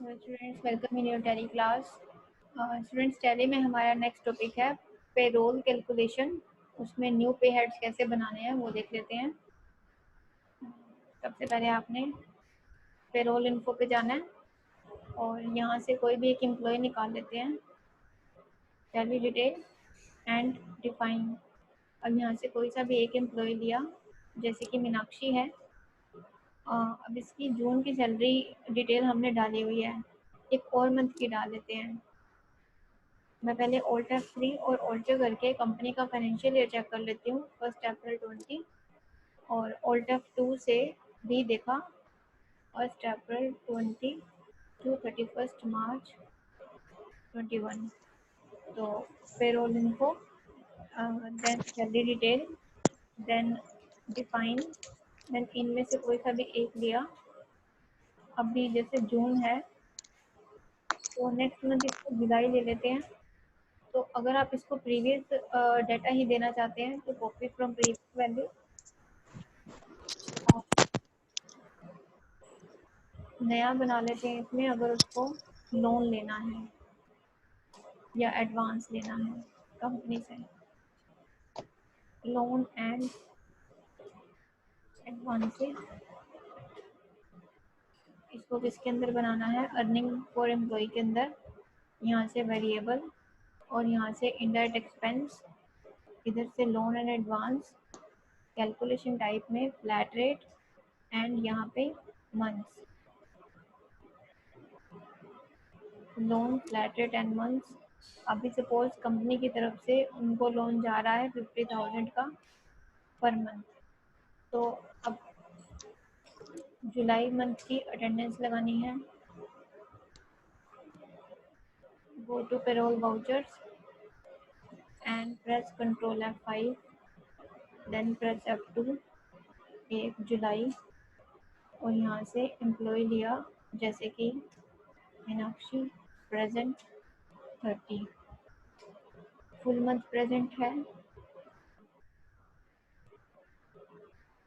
Students welcome in your tally class. Students tally में हमारा next topic है payroll calculation. उसमें न्यू पे हेड्स कैसे बनाने हैं वो देख लेते हैं। सबसे पहले आपने पेरोल इन्फो पे जाना है और यहाँ से कोई भी एक एम्प्लॉय निकाल लेते हैं। Tally detail and define. अब यहाँ से कोई सा भी एक एम्प्लॉय लिया, जैसे कि मीनाक्षी है। अब इसकी जून की सैलरी डिटेल हमने डाली हुई है, एक और मंथ की डाल लेते हैं। मैं पहले ऑल्ट F3 और ऑल्टर करके कंपनी का फाइनेंशियल ईयर चेक कर लेती हूँ, 1 अप्रैल 20, और ऑल्ट F2 से भी देखा 1 अप्रैल 20 टू 31 मार्च 21। तो payroll info, then salary detail, then define, then इनमें से कोई सा भी एक लिया। अभी जैसे जून है तो नेक्स्ट मंथ इसको जुलाई ले लेते हैं। तो अगर आप इसको प्रीवियस डाटा ही देना चाहते हैं तो कॉपी फ्रॉम प्रीवियस वैल्यू, नया बना लेते हैं इसमें अगर उसको लोन लेना है या एडवांस लेना है कंपनी से। लोन एंड एडवांसेस, इसको किसके अंदर बनाना है, अर्निंग फॉर एम्प्लॉय के अंदर। यहाँ से वेरिएबल और यहाँ से इनडायरेक्ट एक्सपेंस, इधर से loan and advance, calculation type में फ्लैट रेट एंड यहाँ पे months. Loan, flat rate and months. अभी सपोज कंपनी की तरफ से उनको लोन जा रहा है 50,000 का पर मंथ। तो अब जुलाई मंथ की अटेंडेंस लगानी है। Go to payroll vouchers and press control F5, then press F2, 1 जुलाई, और यहाँ से एम्प्लॉय लिया जैसे कि Meenakshi, present 30, full month present है,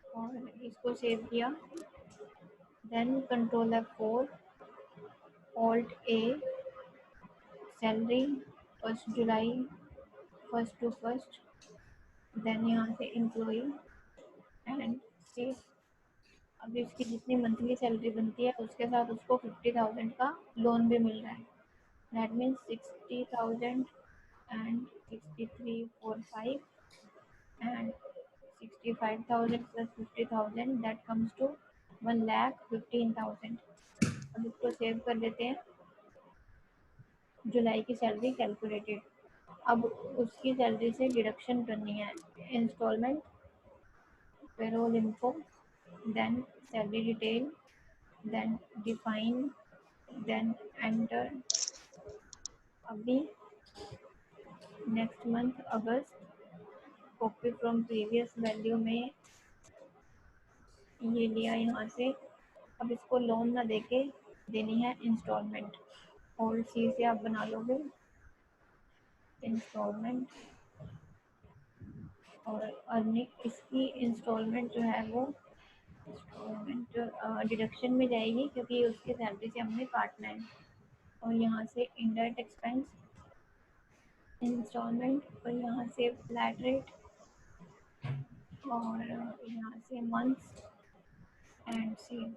और इसको सेव किया। Then control F4, alt A, salary 1 जुलाई 1 to 1, देन यहाँ से एम्प्लॉय एंड सेव। अभी उसकी जितनी मंथली सैलरी बनती है उसके साथ उसको 50,000 का लोन भी मिल रहा है। That means 60,000 and 6345 and 65,000 plus 50,000, that comes to 1,15,000। अब इसको सेव कर देते हैं। जुलाई की सैलरी कैलकुलेटेड। अब उसकी सैलरी से डिडक्शन करनी है, instalment, payroll info, then salary detail, then define, then enter. अभी next month August, copy from previous value में ये लिया यहाँ से। अब इसको लोन ना देके देनी है इंस्टॉलमेंट, और सी से आप बना लोगे इंस्टॉलमेंट, और अर्निंग इसकी इंस्टॉलमेंट जो है वो इंस्टॉलमेंट डिडक्शन में जाएगी क्योंकि उसके सैलरी से हमने काटना है। और यहाँ से इनडायरेक्ट एक्सपेंस, इंस्टॉलमेंट, और यहाँ से फ्लैट रेट, और यहाँ से months and save,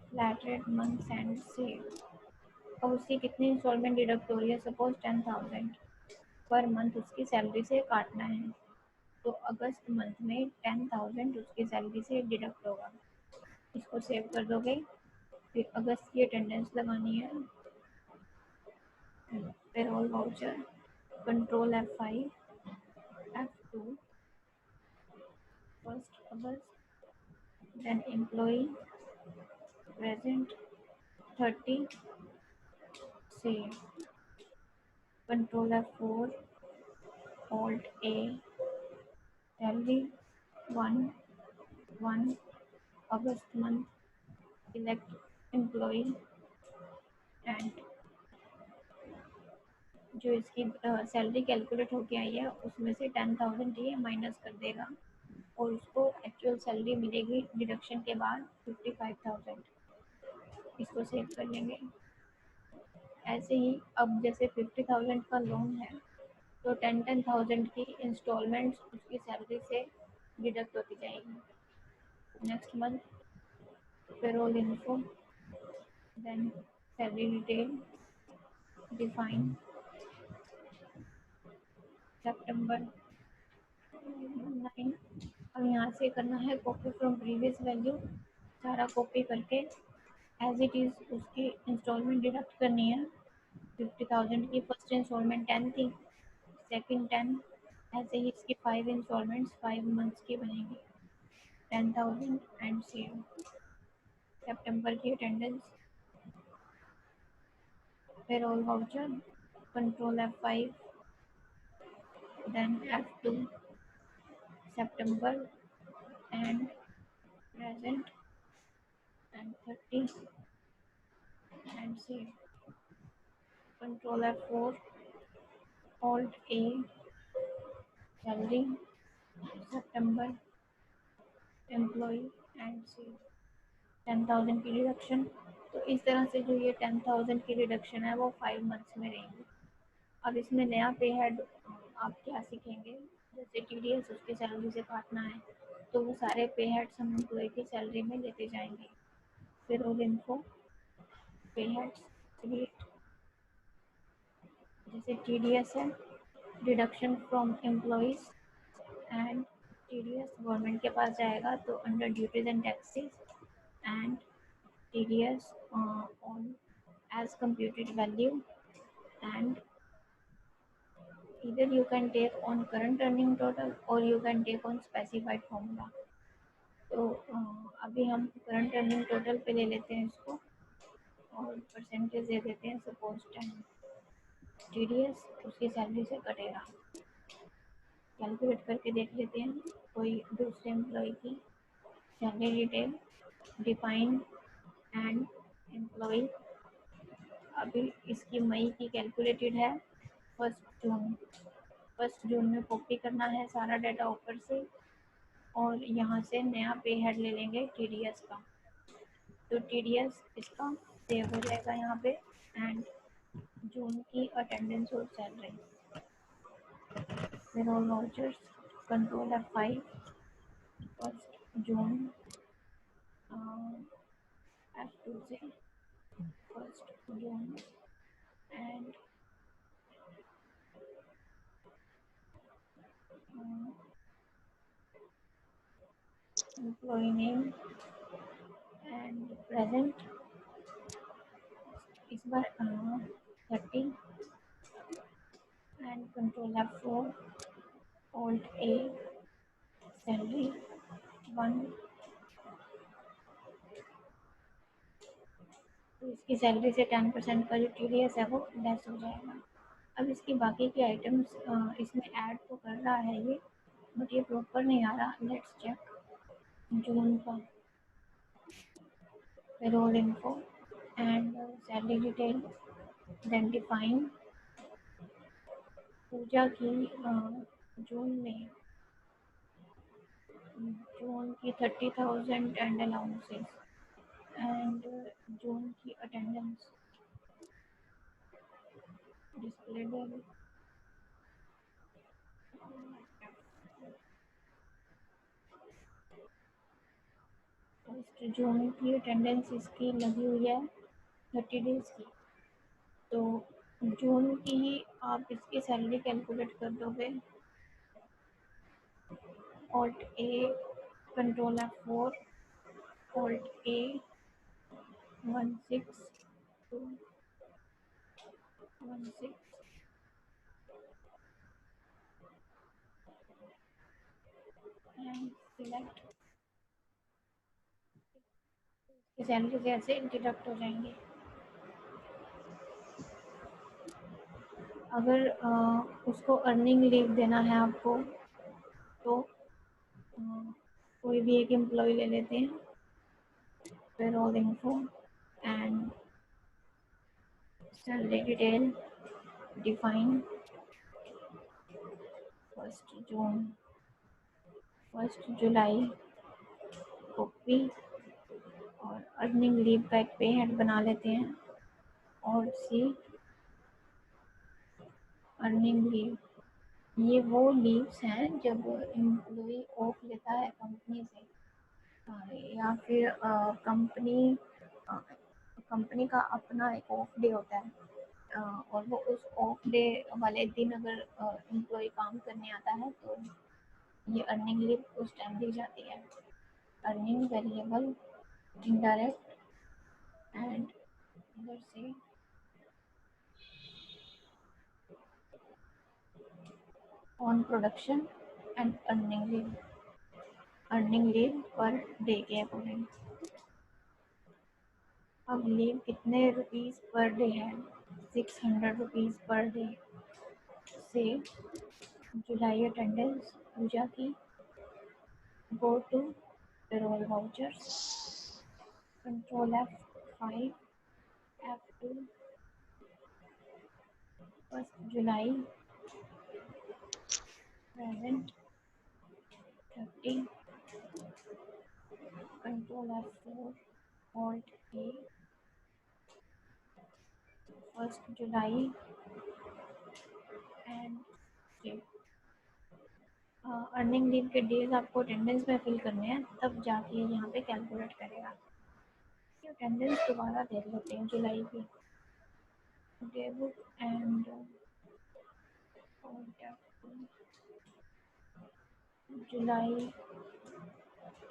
flat rate months and save. अब उसकी कितनी इंस्टॉलमेंट डिडक्ट हो रही है, सपोज 10,000 पर मंथ उसकी सैलरी से काटना है। तो अगस्त मंथ में 10,000 उसकी सैलरी से डिडक्ट होगा। इसको सेव कर दोगे। फिर अगस्त की अटेंडेंस लगानी है, payroll voucher, control F5, F2, 1 अगस्त, then employee present 30, save, control F4, alt A, salary 1 अगस्त मंथ, सिलेक्ट एम्प्लॉय एंड जो इसकी सैलरी कैलकुलेट होके आई है उसमें से 10,000 ये माइनस कर देगा और उसको एक्चुअल सैलरी मिलेगी डिडक्शन के बाद 55,000। इसको सेव कर लेंगे। ऐसे ही अब जैसे 50,000 का लोन है तो 10,000 की इंस्टॉलमेंट्स उसकी सैलरी से डिडक्ट होती जाएगी। Next month payroll info, then salary detail, define September 9। अब यहाँ से करना है कॉपी फ्रॉम प्रीवियस वैल्यू, सारा कॉपी करके एज इट इज़ उसकी इंस्टॉलमेंट डिडक्ट करनी है। 50,000 की फर्स्ट इंस्टॉलमेंट 10 थी, सेकंड 10, ऐसे ही इसकी 5 इंस्टॉलमेंट्स 5 मंथ्स की बनेगी। 10,000 एंड सेव सितंबर की attendance, payroll voucher, control F5, then F2 सितंबर and present and 30 and save, control F4, alt A, salary सितंबर एम्प्लॉय एंड सेव, 10,000 की रिडक्शन। तो इस तरह से जो ये 10,000 की रिडक्शन है वो 5 मंथ्स में रहेंगी। अब इसमें नया पे हेड आप क्या सीखेंगे, जैसे TDS उसकी सैलरी से काटना है तो वो सारे पे हेड्स हम एम्प्लॉय की सैलरी में लेते जाएंगे। फिर रोल इन्फो, पे हेड्स, जैसे TDS है deduction from employees and TDS government के पास जाएगा तो under duties and taxes and TDS on as computed value, and either you can take on current earning total or you can take on specified formula। तो अभी हम current earning total पे ले लेते हैं इसको और परसेंटेज दे देते हैं सपोज 10। TDS उसकी सैलरी से कटेगा, कैलकुलेट करके देख लेते हैं कोई दूसरे एम्प्लॉय की salary detail, define and employee. अभी इसकी मई की कैलकुलेटेड है 1 जून में कॉपी करना है सारा डाटा ऊपर से और यहाँ से नया पे हेड ले लेंगे TDS का। तो TDS इसका सेव हो जाएगा यहाँ पे एंड जून की अटेंडेंस और सैलरी, फिर ऑल वाउचर्स, कंट्रोल F5, 1 जून, F2 से 1 June and employ name and present, इस बार 30 and control F4, alt A, salary 1। तो इसकी सैलरी से 10% का जो TDS है वो लेस हो जाएगा। अब इसकी बाकी के आइटम्स इसमें ऐड तो कर रहा है ये, बट ये प्रॉपर नहीं आ रहा। लेट्स चेक जून का payroll info and salary detail, then define Puja की जून की 30,000 एंड अलाउंसेस एंड जून की अटेंडेंस, डिस्प्ले डेट, 1 जून की अटेंडेंस इसकी लगी हुई है 30 डेज की। तो जून की ही आप इसकी सैलरी कैलकुलेट कर दोगे, alt A, control F4, alt A, 16216 and select, salary से ऐसे डिडक्ट हो जाएंगे। अगर उसको अर्निंग लीव देना है आपको तो कोई भी एक एम्प्लॉय ले लेते हैं, payroll info and salary detail, define 1 June, 1 July, copy और अर्निंग लीव का एक पे हेड बना लेते हैं और सी अर्निंग लीव। ये वो लीव्स हैं जब एम्प्लॉय ऑफ लेता है कंपनी से, या फिर कंपनी का अपना एक ऑफ डे होता है, और वो उस ऑफ डे वाले दिन अगर एम्प्लॉय काम करने आता है तो ये अर्निंग लीव उस टाइम दी जाती है। अर्निंग वेरिएबल इनडायरेक्ट एंड इधर से on production and earning leave per day के अकॉर्डिंग। अब लीव कितने रुपीज़ पर डे है? 600 रुपीज़ पर डे। से जुलाई अटेंडेंस पूजा की, go to payroll vouchers, control F5, F2, 1 जुलाई, present 30, control F4, alt A, 1 जुलाई एंड सेव। अर्निंग लीव के days आपको अटेंडेंस में फिल करने हैं, तब जाके यहाँ पे कैलकुलेट करेगा। अटेंडेंस दोबारा देख लेते हैं जुलाई की। डे बुक एंड जुलाई,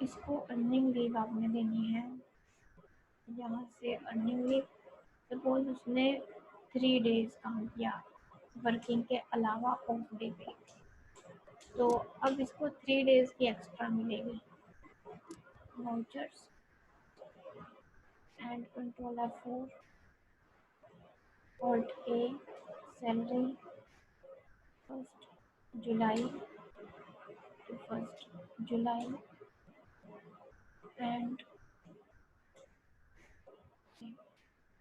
इसको अर्निंग लीव आपने देनी है। यहाँ से अर्निंग लीव, सपोज उसने 3 डेज काम किया वर्किंग के अलावा ऑफ डे पे, तो अब इसको 3 डेज की एक्स्ट्रा मिलेगी। Vouchers and control F4, alt A, salary 1 July to 1 जुलाई एंड,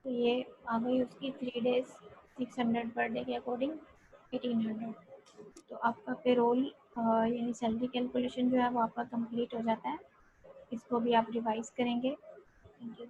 तो ये आ गई उसकी 3 डेज 600 पर डे के अकॉर्डिंग 1800। तो आपका पेरोल यानी सैलरी कैलकुलेशन जो है वो आपका कंप्लीट हो जाता है। इसको भी आप रिवाइज करेंगे। Thank you.